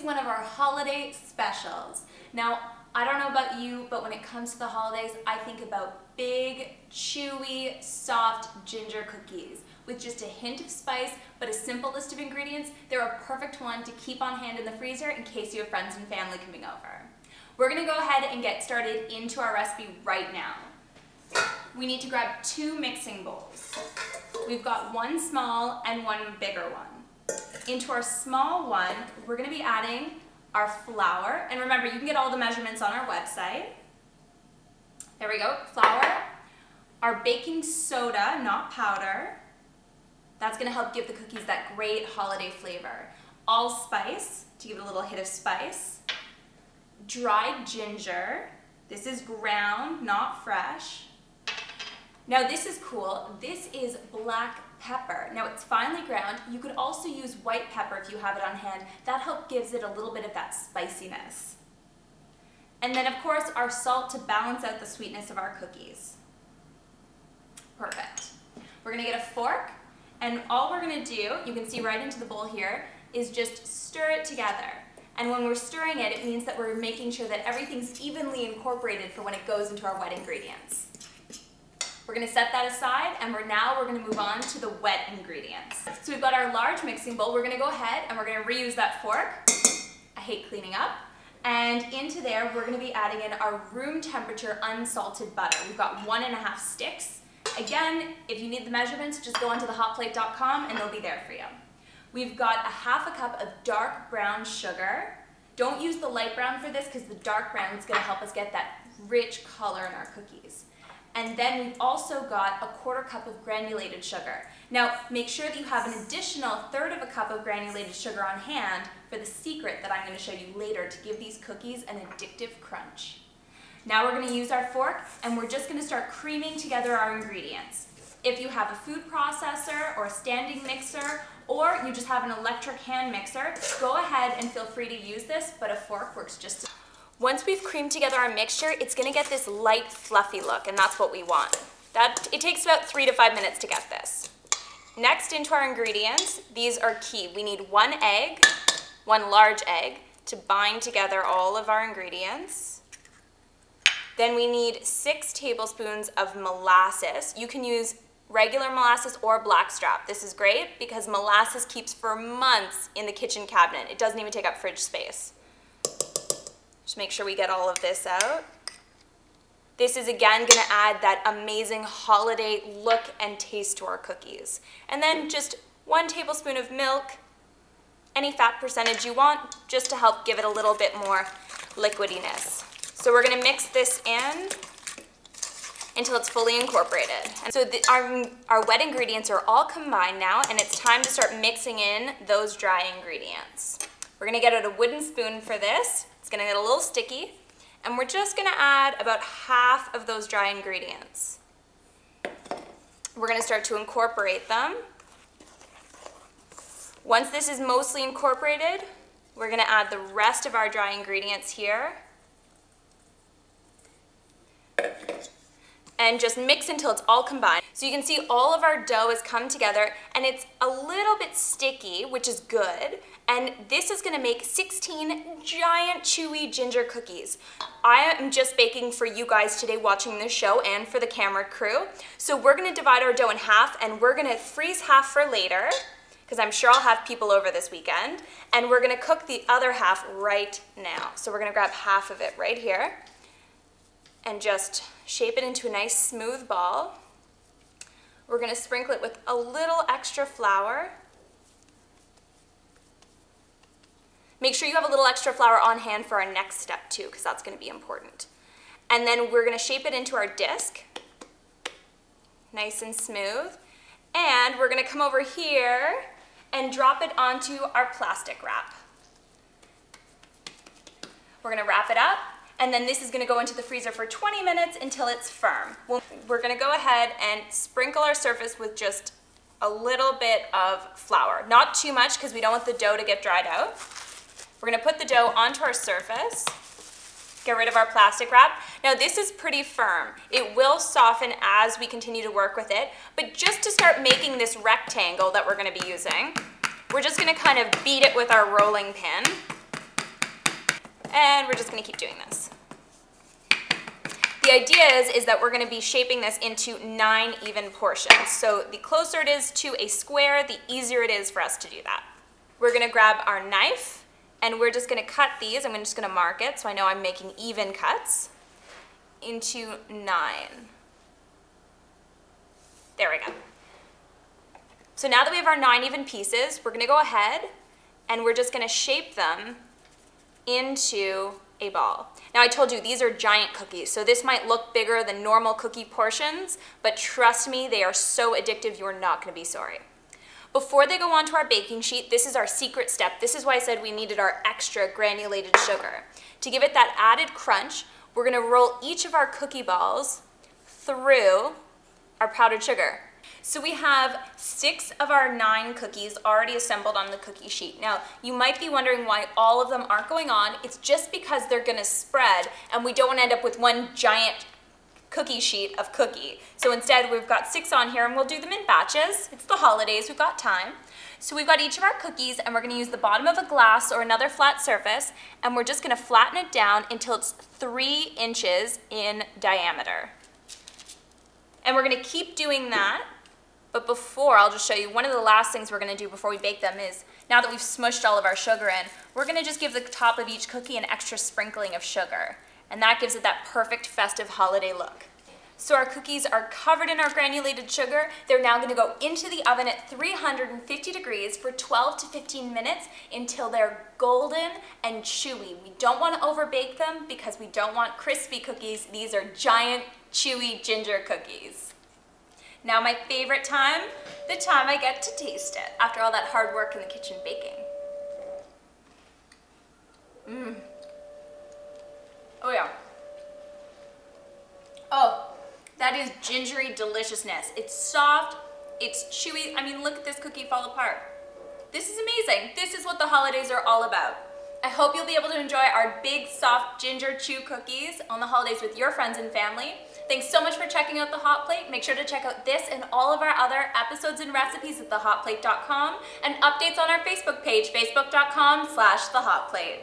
one of our holiday specials. Now, I don't know about you, but when it comes to the holidays, I think about big, chewy, soft ginger cookies with just a hint of spice, but a simple list of ingredients. They're a perfect one to keep on hand in the freezer in case you have friends and family coming over. We're gonna go ahead and get started into our recipe right now. We need to grab 2 mixing bowls. We've got one small and one bigger one. Into our small one, we're gonna be adding our flour, and remember, you can get all the measurements on our website. There we go, flour. Our baking soda, not powder. That's gonna help give the cookies that great holiday flavor. Allspice, to give it a little hit of spice. Dried ginger. This is ground, not fresh. Now this is cool. This is black pepper. Now it's finely ground. You could also use white pepper if you have it on hand. That help gives it a little bit of that spiciness. And then of course our salt to balance out the sweetness of our cookies. Perfect. We're gonna get a fork, and all we're gonna do, you can see right into the bowl here, is just stir it together. And when we're stirring it, it means that we're making sure that everything's evenly incorporated for when it goes into our wet ingredients. We're gonna set that aside, and we're gonna move on to the wet ingredients. So we've got our large mixing bowl. We're gonna go ahead and we're gonna reuse that fork. I hate cleaning up. And into there, we're gonna be adding in our room temperature unsalted butter. We've got 1.5 sticks. Again, if you need the measurements, just go onto thehotplate.com and they'll be there for you. We've got 1/2 cup of dark brown sugar. Don't use the light brown for this because the dark brown is gonna help us get that rich color in our cookies. And then we've also got 1/4 cup of granulated sugar. Now, make sure that you have an additional 1/3 cup of granulated sugar on hand for the secret that I'm going to show you later to give these cookies an addictive crunch. Now we're going to use our fork, and we're just going to start creaming together our ingredients. If you have a food processor or a standing mixer, or you just have an electric hand mixer, go ahead and feel free to use this, but a fork works just as well. Once we've creamed together our mixture, it's gonna get this light, fluffy look, and that's what we want. It takes about 3 to 5 minutes to get this. Next, into our ingredients, these are key. We need 1 egg, 1 large egg, to bind together all of our ingredients. Then we need 6 tablespoons of molasses. You can use regular molasses or blackstrap. This is great because molasses keeps for months in the kitchen cabinet. It doesn't even take up fridge space. Just make sure we get all of this out. This is again gonna add that amazing holiday look and taste to our cookies. And then just 1 tablespoon of milk, any fat percentage you want, just to help give it a little bit more liquidiness. So we're gonna mix this in until it's fully incorporated. And so our wet ingredients are all combined now, and it's time to start mixing in those dry ingredients. We're gonna get out a wooden spoon for this. It's gonna get a little sticky, and we're just gonna add about 1/2 of those dry ingredients. We're gonna start to incorporate them. Once this is mostly incorporated, we're gonna add the rest of our dry ingredients here. And just mix until it's all combined. So you can see all of our dough has come together, and it's a little bit sticky, which is good. And this is gonna make 16 giant chewy ginger cookies. I am just baking for you guys today watching this show and for the camera crew. So we're gonna divide our dough in half, and we're gonna freeze half for later, because I'm sure I'll have people over this weekend. And we're gonna cook the other half right now. So we're gonna grab half of it right here and just shape it into a nice smooth ball. We're gonna sprinkle it with a little extra flour. Make sure you have a little extra flour on hand for our next step too, because that's gonna be important. And then we're gonna shape it into our disc, nice and smooth. And we're gonna come over here and drop it onto our plastic wrap. We're gonna wrap it up, and then this is gonna go into the freezer for 20 minutes until it's firm. We're gonna go ahead and sprinkle our surface with just a little bit of flour. Not too much, because we don't want the dough to get dried out. We're gonna put the dough onto our surface, get rid of our plastic wrap. Now this is pretty firm. It will soften as we continue to work with it, but just to start making this rectangle that we're gonna be using, we're just gonna kind of beat it with our rolling pin. And we're just gonna keep doing this. The idea is that we're gonna be shaping this into 9 even portions. So the closer it is to a square, the easier it is for us to do that. We're gonna grab our knife and we're just gonna cut these. I'm just gonna mark it so I know I'm making even cuts into 9. There we go. So now that we have our 9 even pieces, we're gonna go ahead and we're just gonna shape them into a ball. Now I told you these are giant cookies, so this might look bigger than normal cookie portions, but trust me, they are so addictive you're not gonna be sorry. Before they go onto our baking sheet, this is our secret step. This is why I said we needed our extra granulated sugar. To give it that added crunch, we're gonna roll each of our cookie balls through our powdered sugar. So we have 6 of our 9 cookies already assembled on the cookie sheet. Now, you might be wondering why all of them aren't going on. It's just because they're gonna spread and we don't wanna end up with one giant cookie sheet of cookie. So instead, we've got 6 on here and we'll do them in batches. It's the holidays, we've got time. So we've got each of our cookies and we're gonna use the bottom of a glass or another flat surface and we're just gonna flatten it down until it's 3 inches in diameter. And we're gonna keep doing that. But before, I'll just show you, one of the last things we're gonna do before we bake them is, now that we've smushed all of our sugar in, we're gonna just give the top of each cookie an extra sprinkling of sugar. And that gives it that perfect festive holiday look. So our cookies are covered in our granulated sugar. They're now gonna go into the oven at 350 degrees for 12 to 15 minutes until they're golden and chewy. We don't wanna overbake them because we don't want crispy cookies. These are giant, chewy ginger cookies. Now my favorite time, the time I get to taste it after all that hard work in the kitchen baking. Oh yeah. Oh, that is gingery deliciousness. It's soft, it's chewy. I mean, look at this cookie fall apart. This is amazing. This is what the holidays are all about. I hope you'll be able to enjoy our big, soft ginger chew cookies on the holidays with your friends and family. Thanks so much for checking out The Hot Plate. Make sure to check out this and all of our other episodes and recipes at thehotplate.com and updates on our Facebook page, facebook.com/thehotplate.